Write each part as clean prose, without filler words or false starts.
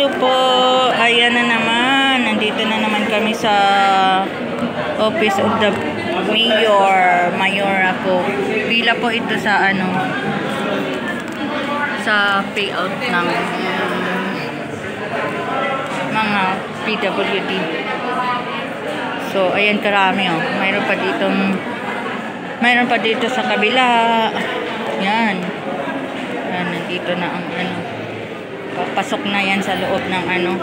Hello po. Ayan na naman. Nandito na naman kami sa Office of the Mayor ako. Pila po ito sa sa payout ng mga PWD. So, ayan karami oh. Mayroon pa dito sa kabila. Yan. Yan, nandito na ang papasok na yan sa loob ng yan oh.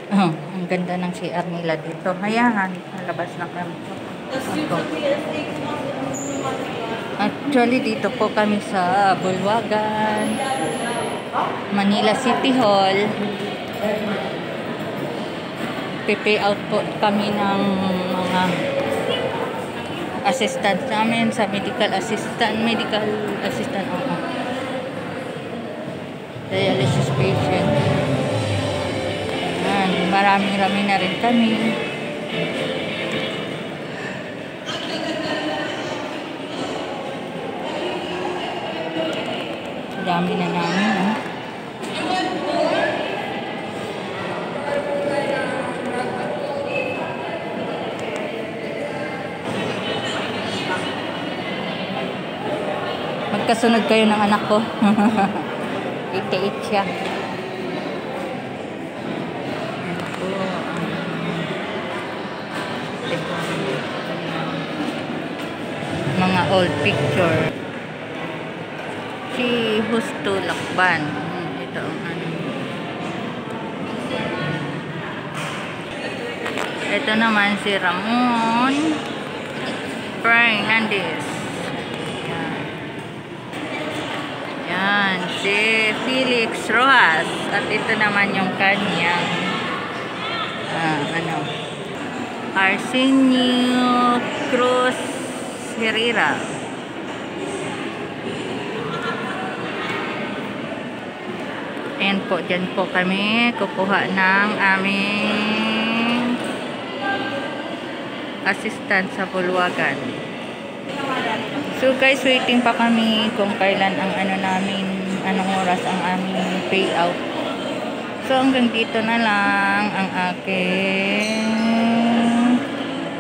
Oh, ang ganda ng CR nila dito. Ayan, nalabas na kami. Actually, dito po kami sa Bulwagan, Manila City Hall. Pay out po kami ng mga assistant namin sa medical assistant, dialysis patient. Ayan, marami-rami na rin kami. Dami na namin, no? Magkasunod kayo ng anak ko. 88 siya. Mga old picture. Si Husto Lakban. Ito ang Ito naman si Ramon Fernandez. Yan. Yan. Si Felix Rojas. At ito naman yung kanyang Arsenio Cruz Herrera. Ayan po, dyan po kami kukuha ng aming assistant sa Bulwagan. So guys, waiting pa kami kung kailan ang anong oras ang aming payout. So hanggang dito na lang ang aking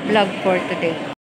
vlog for today.